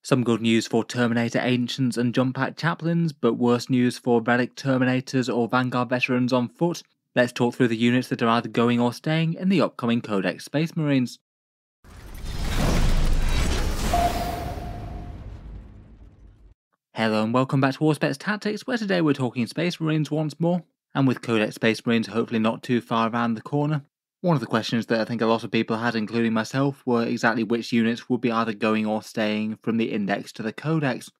Some good news for Terminator Ancients and Jump Pack Chaplains, but worse news for Relic Terminators or Vanguard Veterans on foot. Let's talk through the units that are either going or staying in the upcoming Codex Space Marines. Hello and welcome back to Auspex Tactics, where today we're talking Space Marines once more, and with Codex Space Marines hopefully not too far around the corner. One of the questions that I think a lot of people had, including myself, were exactly which units would be either going or staying from the Index to the Codex.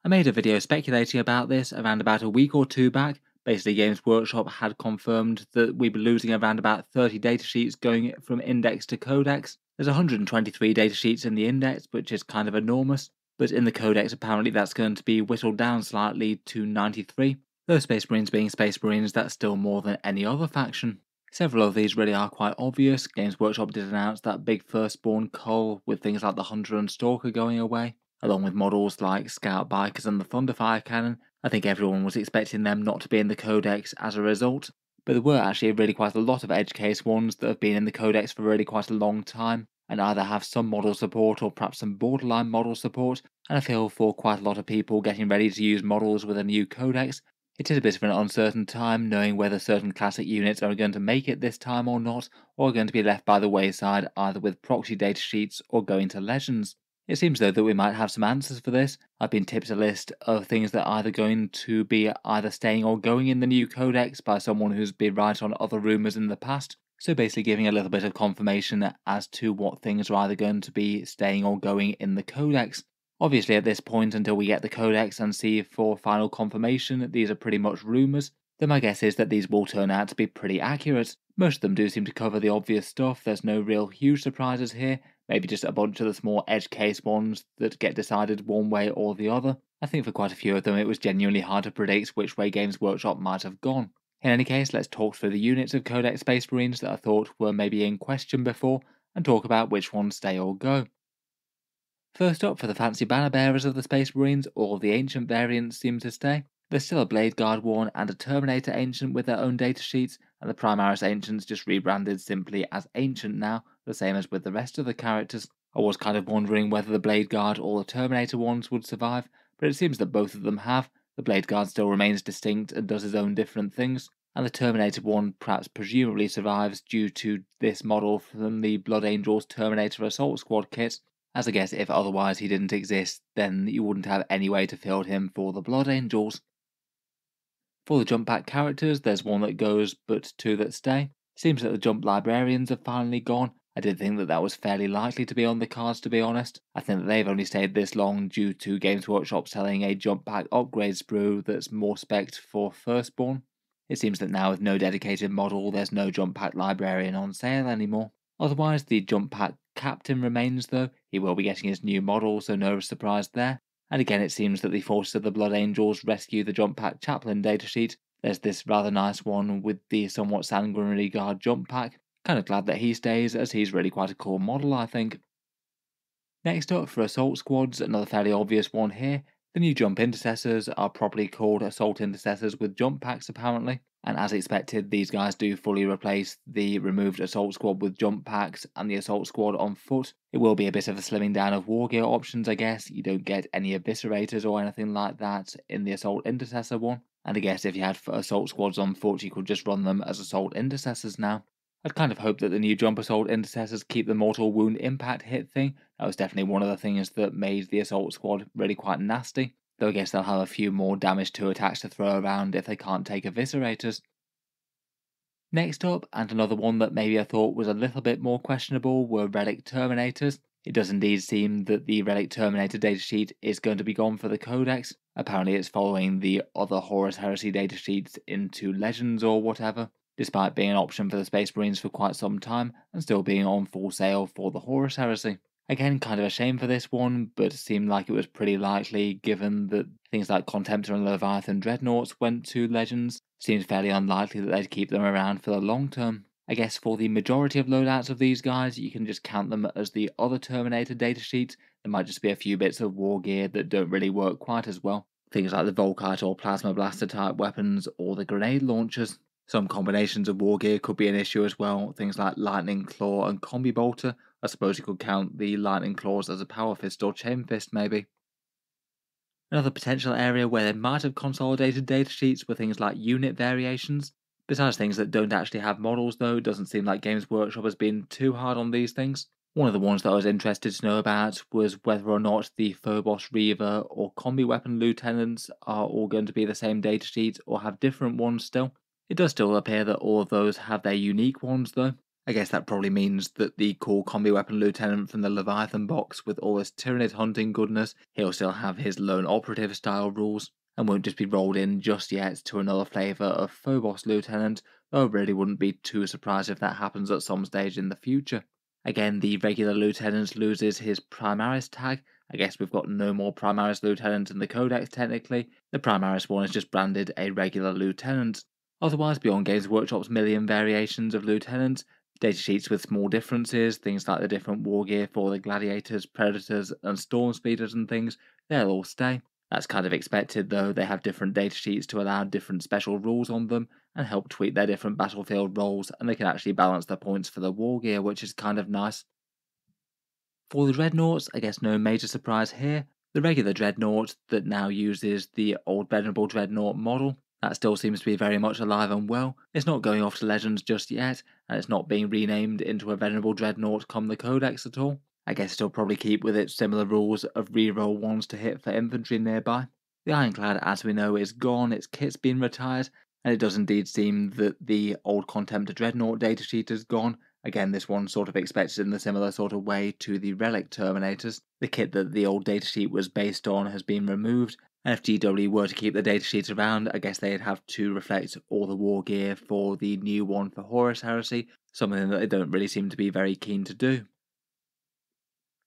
I made a video speculating about this around about a week or two back. Basically, Games Workshop had confirmed that we'd be losing around about 30 datasheets going from Index to Codex. There's 123 datasheets in the Index, which is kind of enormous, but in the Codex apparently that's going to be whittled down slightly to 93. Those Space Marines being Space Marines, that's still more than any other faction. Several of these really are quite obvious. Games Workshop did announce that big Firstborn cull with things like the Hunter and Stalker going away, along with models like Scout Bikers and the Thunderfire Cannon. I think everyone was expecting them not to be in the Codex as a result, but there were actually really quite a lot of edge case ones that have been in the Codex for really quite a long time, and either have some model support or perhaps some borderline model support, and I feel for quite a lot of people getting ready to use models with a new Codex, it is a bit of an uncertain time knowing whether certain classic units are going to make it this time or not, or are going to be left by the wayside either with proxy datasheets or going to Legends. It seems though that we might have some answers for this. I've been tipped a list of things that are either going to be either staying or going in the new Codex by someone who's been right on other rumours in the past, so basically giving a little bit of confirmation as to what things are either going to be staying or going in the Codex. Obviously at this point, until we get the Codex and see for final confirmation, these are pretty much rumours, though my guess is that these will turn out to be pretty accurate. Most of them do seem to cover the obvious stuff, there's no real huge surprises here, maybe just a bunch of the small edge case ones that get decided one way or the other. I think for quite a few of them it was genuinely hard to predict which way Games Workshop might have gone. In any case, let's talk through the units of Codex Space Marines that I thought were maybe in question before, and talk about which ones stay or go. First up, for the fancy banner bearers of the Space Marines, all of the ancient variants seem to stay. There's still a Blade Guard one and a Terminator Ancient with their own datasheets, and the Primaris Ancients just rebranded simply as Ancient now, the same as with the rest of the characters. I was kind of wondering whether the Blade Guard or the Terminator ones would survive, but it seems that both of them have. The Blade Guard still remains distinct and does his own different things, and the Terminator one perhaps presumably survives due to this model from the Blood Angels Terminator Assault Squad kit, as I guess if otherwise he didn't exist, then you wouldn't have any way to field him for the Blood Angels. For the jump pack characters, there's one that goes, but two that stay. Seems that the jump librarians have finally gone. I did think that that was fairly likely to be on the cards, to be honest. I think that they've only stayed this long due to Games Workshop selling a jump pack upgrade sprue that's more spec'd for Firstborn. It seems that now with no dedicated model, there's no jump pack librarian on sale anymore. Otherwise, the jump pack captain remains though. He will be getting his new model, so no surprise there. And again, it seems that the Forces of the Blood Angels rescue the jump pack chaplain datasheet. There's this rather nice one with the somewhat sanguinary guard jump pack. Kind of glad that he stays, as he's really quite a cool model, I think. Next up, for Assault Squads, another fairly obvious one here. The new jump intercessors are properly called Assault Intercessors with jump packs apparently, and as expected these guys do fully replace the removed Assault Squad with jump packs and the Assault Squad on foot. It will be a bit of a slimming down of war gear options, I guess. You don't get any Eviscerators or anything like that in the Assault Intercessor one, and I guess if you had Assault Squads on foot you could just run them as Assault Intercessors now. I'd kind of hope that the new jump Assault Intercessors keep the mortal wound impact hit thing. That was definitely one of the things that made the Assault Squad really quite nasty, though I guess they'll have a few more damage 2 attacks to throw around if they can't take Eviscerators. Next up, and another one that maybe I thought was a little bit more questionable, were Relic Terminators. It does indeed seem that the Relic Terminator datasheet is going to be gone for the Codex. Apparently it's following the other Horus Heresy datasheets into Legends or whatever, despite being an option for the Space Marines for quite some time and still being on full sale for the Horus Heresy. Again, kind of a shame for this one, but it seemed like it was pretty likely given that things like Contemptor and Leviathan Dreadnoughts went to Legends. Seems fairly unlikely that they'd keep them around for the long term. I guess for the majority of loadouts of these guys, you can just count them as the other Terminator datasheets. There might just be a few bits of war gear that don't really work quite as well. Things like the Volkite or Plasma Blaster type weapons or the grenade launchers. Some combinations of war gear could be an issue as well, things like Lightning Claw and Combi Bolter, I suppose you could count the Lightning Claws as a Power Fist or Chain Fist maybe. Another potential area where they might have consolidated datasheets were things like unit variations. Besides things that don't actually have models though, it doesn't seem like Games Workshop has been too hard on these things. One of the ones that I was interested to know about was whether or not the Phobos Reaver or Combi Weapon Lieutenants are all going to be the same datasheet or have different ones still. It does still appear that all of those have their unique ones though. I guess that probably means that the cool Combi Weapon Lieutenant from the Leviathan box with all his Tyranid hunting goodness, he'll still have his lone operative style rules, and won't just be rolled in just yet to another flavour of Phobos Lieutenant, though I really wouldn't be too surprised if that happens at some stage in the future. Again, the regular Lieutenant loses his Primaris tag. I guess we've got no more Primaris Lieutenant in the Codex technically. The Primaris one is just branded a regular Lieutenant. Otherwise, beyond Games Workshop's million variations of Lieutenants, datasheets with small differences, things like the different war gear for the Gladiators, Predators, and Storm Speeders and things, they'll all stay. That's kind of expected though, they have different datasheets to allow different special rules on them and help tweak their different battlefield roles, and they can actually balance their points for the war gear, which is kind of nice. For the Dreadnoughts, I guess no major surprise here. The regular Dreadnought that now uses the old venerable Dreadnought model, that still seems to be very much alive and well. It's not going off to Legends just yet, and it's not being renamed into a venerable Dreadnought come the Codex at all. I guess it'll probably keep with its similar rules of reroll ones to hit for infantry nearby. The Ironclad, as we know, is gone, its kit's been retired, and it does indeed seem that the old Contemptor Dreadnought datasheet is gone. Again, this one sort of expected in a similar sort of way to the Relic Terminators. The kit that the old datasheet was based on has been removed, and if GW were to keep the datasheet around, I guess they'd have to reflect all the war gear for the new one for Horus Heresy, something that they don't really seem to be very keen to do.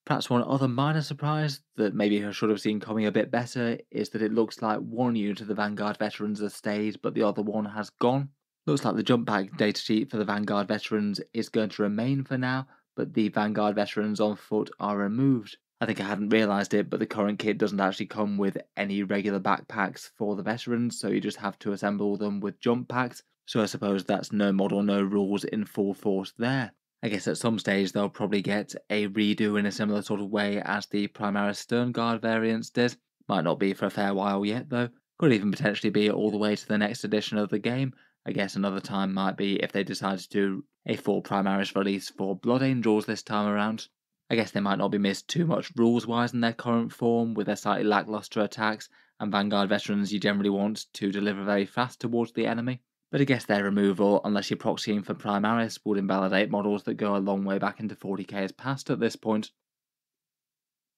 Perhaps one other minor surprise that maybe I should have seen coming a bit better is that it looks like one unit of the Vanguard Veterans has stayed, but the other one has gone. Looks like the jump pack datasheet for the Vanguard Veterans is going to remain for now, but the Vanguard Veterans on foot are removed. I think I hadn't realised it, but the current kit doesn't actually come with any regular backpacks for the veterans, so you just have to assemble them with jump packs, so I suppose that's no model, no rules in full force there. I guess at some stage they'll probably get a redo in a similar sort of way as the Primaris Stern Guard variants did. Might not be for a fair while yet though, could even potentially be all the way to the next edition of the game. I guess another time might be if they decide to do a full Primaris release for Blood Angels this time around. I guess they might not be missed too much rules-wise in their current form, with their slightly lackluster attacks, and Vanguard Veterans you generally want to deliver very fast towards the enemy. But I guess their removal, unless you're proxying for Primaris, would invalidate models that go a long way back into 40k's past at this point.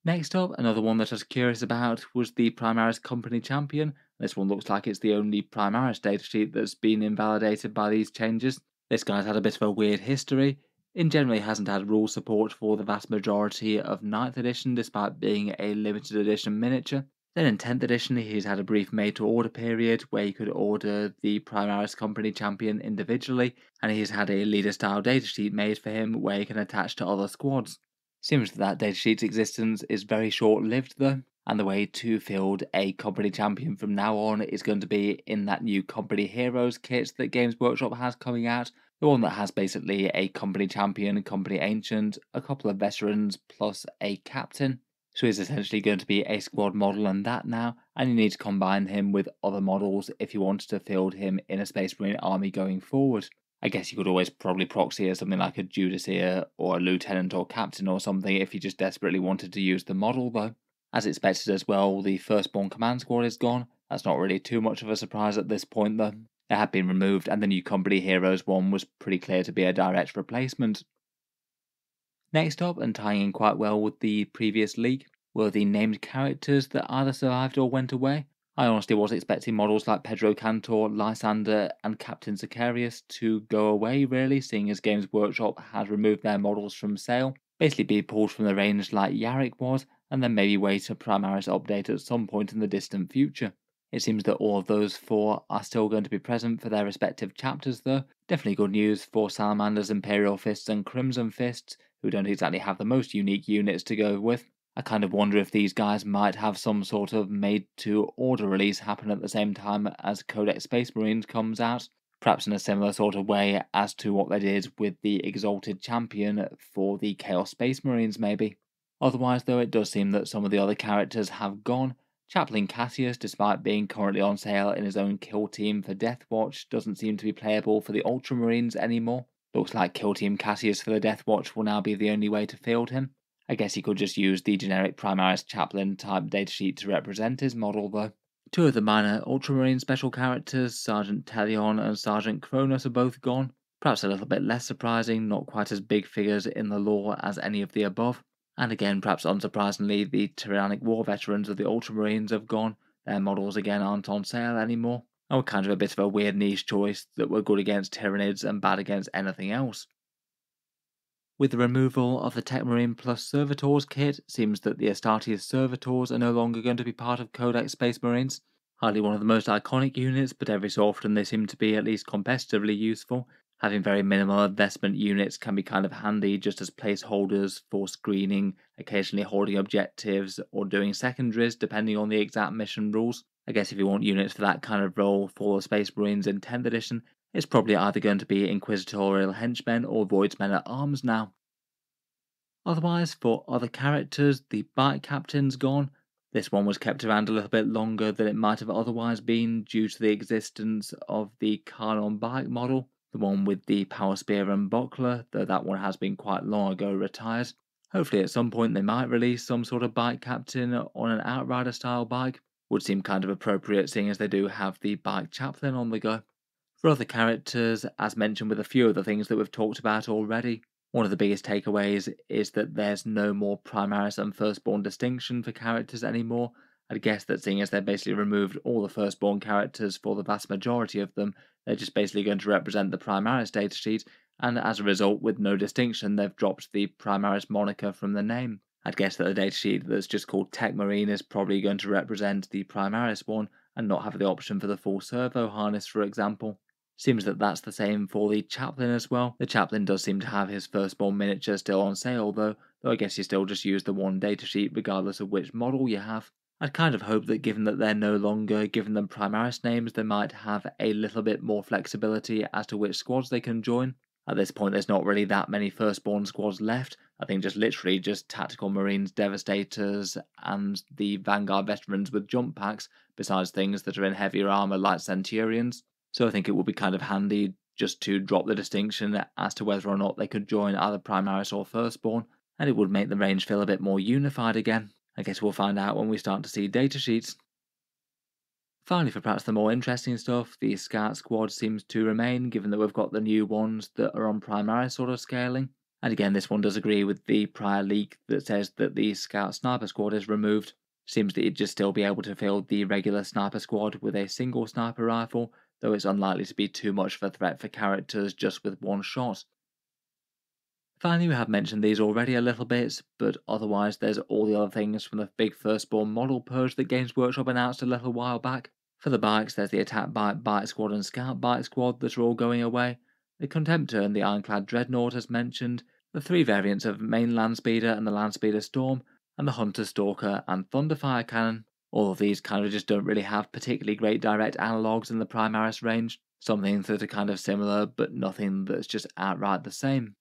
Next up, another one that I was curious about was the Primaris Company Champion. This one looks like it's the only Primaris datasheet that's been invalidated by these changes. This guy's had a bit of a weird history. In general, he hasn't had rule support for the vast majority of 9th edition despite being a limited edition miniature. Then in 10th edition he's had a brief made to order period where you could order the Primaris Company Champion individually, and he's had a leader style datasheet made for him where he can attach to other squads. Seems that datasheet's existence is very short lived though, and the way to field a Company Champion from now on is going to be in that new Company Heroes kit that Games Workshop has coming out. The one that has basically a Company Champion, Company Ancient, a couple of Veterans, plus a Captain. So he's essentially going to be a squad model and that now, and you need to combine him with other models if you wanted to field him in a Space Marine army going forward. I guess you could always probably proxy as something like a Judiceer or a Lieutenant or Captain or something if you just desperately wanted to use the model though. As expected as well, the Firstborn command squad is gone. That's not really too much of a surprise at this point though. It had been removed and the new Company Heroes one was pretty clear to be a direct replacement. Next up, and tying in quite well with the previous leak, were the named characters that either survived or went away. I honestly was expecting models like Pedro Cantor, Lysander, and Captain Sicarius to go away really, seeing as Games Workshop had removed their models from sale, basically be pulled from the range like Yarrick was, and then maybe wait a Primaris update at some point in the distant future. It seems that all of those four are still going to be present for their respective chapters though. Definitely good news for Salamanders, Imperial Fists and Crimson Fists, who don't exactly have the most unique units to go with. I kind of wonder if these guys might have some sort of made-to-order release happen at the same time as Codex Space Marines comes out. perhaps in a similar sort of way as to what they did with the Exalted Champion for the Chaos Space Marines maybe. Otherwise though, it does seem that some of the other characters have gone. Chaplain Cassius, despite being currently on sale in his own kill team for Deathwatch, doesn't seem to be playable for the Ultramarines anymore. Looks like Kill Team Cassius for the Deathwatch will now be the only way to field him. I guess he could just use the generic Primaris Chaplain type datasheet to represent his model though. Two of the minor Ultramarine special characters, Sergeant Telion and Sergeant Cronus, are both gone. Perhaps a little bit less surprising, not quite as big figures in the lore as any of the above. And again, perhaps unsurprisingly, the Tyrannic War Veterans of the Ultramarines have gone. Their models again aren't on sale anymore. And were kind of a bit of a weird niche choice that were good against Tyranids and bad against anything else. With the removal of the Tech Marine Plus Servitors kit, it seems that the Astartes Servitors are no longer going to be part of Codex Space Marines. Hardly one of the most iconic units, but every so often they seem to be at least competitively useful. Having very minimal investment units can be kind of handy just as placeholders for screening, occasionally holding objectives, or doing secondaries depending on the exact mission rules. I guess if you want units for that kind of role for the Space Marines in 10th edition, it's probably either going to be Inquisitorial Henchmen or Voidsmen at Arms now. Otherwise, for other characters, the Bike Captain's gone. This one was kept around a little bit longer than it might have otherwise been due to the existence of the Carnon Bike model, the one with the Power Spear and Buckler, though that one has been quite long ago retired. Hopefully at some point they might release some sort of Bike Captain on an Outrider style bike. Would seem kind of appropriate seeing as they do have the Bike Chaplain on the go. For other characters, as mentioned with a few of the things that we've talked about already, one of the biggest takeaways is that there's no more Primaris and Firstborn distinction for characters anymore. I'd guess that seeing as they've basically removed all the Firstborn characters for the vast majority of them, they're just basically going to represent the Primaris datasheet, and as a result, with no distinction, they've dropped the Primaris moniker from the name. I'd guess that the datasheet that's just called Tech Marine is probably going to represent the Primaris one, and not have the option for the full servo harness, for example. Seems that that's the same for the Chaplain as well. The Chaplain does seem to have his Firstborn miniature still on sale though I guess you still just use the one datasheet regardless of which model you have. I'd kind of hope that given that they're no longer giving them Primaris names, they might have a little bit more flexibility as to which squads they can join. At this point there's not really that many Firstborn squads left. I think literally just Tactical Marines, Devastators, and the Vanguard Veterans with jump packs, besides things that are in heavier armour like Centurions. So I think it would be kind of handy just to drop the distinction as to whether or not they could join either Primaris or Firstborn, and it would make the range feel a bit more unified again. I guess we'll find out when we start to see datasheets. Finally, for perhaps the more interesting stuff, the Scout Squad seems to remain, given that we've got the new ones that are on Primaris sort of scaling. And again, this one does agree with the prior leak that says that the Scout Sniper Squad is removed. Seems that you'd just still be able to field the regular Sniper Squad with a single sniper rifle, though it's unlikely to be too much of a threat for characters just with one shot. Finally, we have mentioned these already a little bit, but otherwise there's all the other things from the big Firstborn model purge that Games Workshop announced a little while back. For the bikes, there's the Attack Bike Bike Squad and Scout Bike Squad that are all going away, the Contemptor and the Ironclad Dreadnought as mentioned, the three variants of Main Landspeeder and the Landspeeder Storm, and the Hunter Stalker and Thunderfire Cannon. All of these kind of just don't really have particularly great direct analogues in the Primaris range, some things that are kind of similar but nothing that's just outright the same.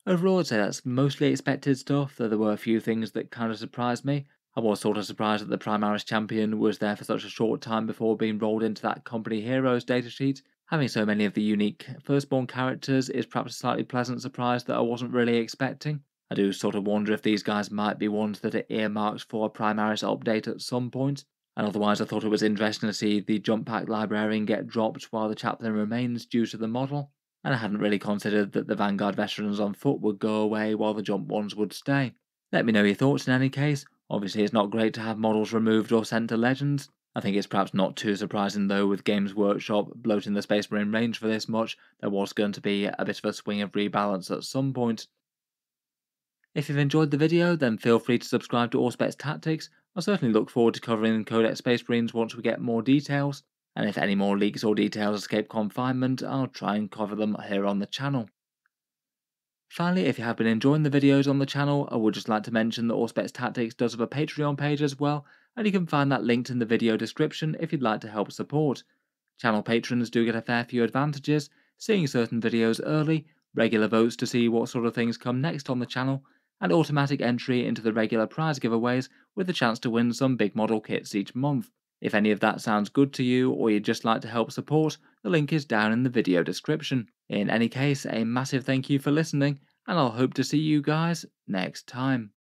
Overall, I'd say that's mostly expected stuff, though there were a few things that kind of surprised me. I was sort of surprised that the Primaris Champion was there for such a short time before being rolled into that Company Heroes datasheet. Having so many of the unique Firstborn characters is perhaps a slightly pleasant surprise that I wasn't really expecting. I do sort of wonder if these guys might be ones that are earmarked for a Primaris update at some point, and otherwise I thought it was interesting to see the Jump Pack Librarian get dropped while the Chaplain remains due to the model, and I hadn't really considered that the Vanguard Veterans on foot would go away while the Jump ones would stay. Let me know your thoughts in any case. Obviously it's not great to have models removed or sent to Legends. I think it's perhaps not too surprising though, with Games Workshop bloating the Space Marine range for this much, there was going to be a bit of a swing of rebalance at some point. If you've enjoyed the video, then feel free to subscribe to Auspex Tactics. I'll certainly look forward to covering Codex Space Marines once we get more details, and if any more leaks or details escape confinement, I'll try and cover them here on the channel. Finally, if you have been enjoying the videos on the channel, I would just like to mention that Auspex Tactics does have a Patreon page as well, and you can find that linked in the video description if you'd like to help support. Channel patrons do get a fair few advantages, seeing certain videos early, regular votes to see what sort of things come next on the channel, and automatic entry into the regular prize giveaways with the chance to win some big model kits each month. If any of that sounds good to you, or you'd just like to help support, the link is down in the video description. In any case, a massive thank you for listening, and I'll hope to see you guys next time.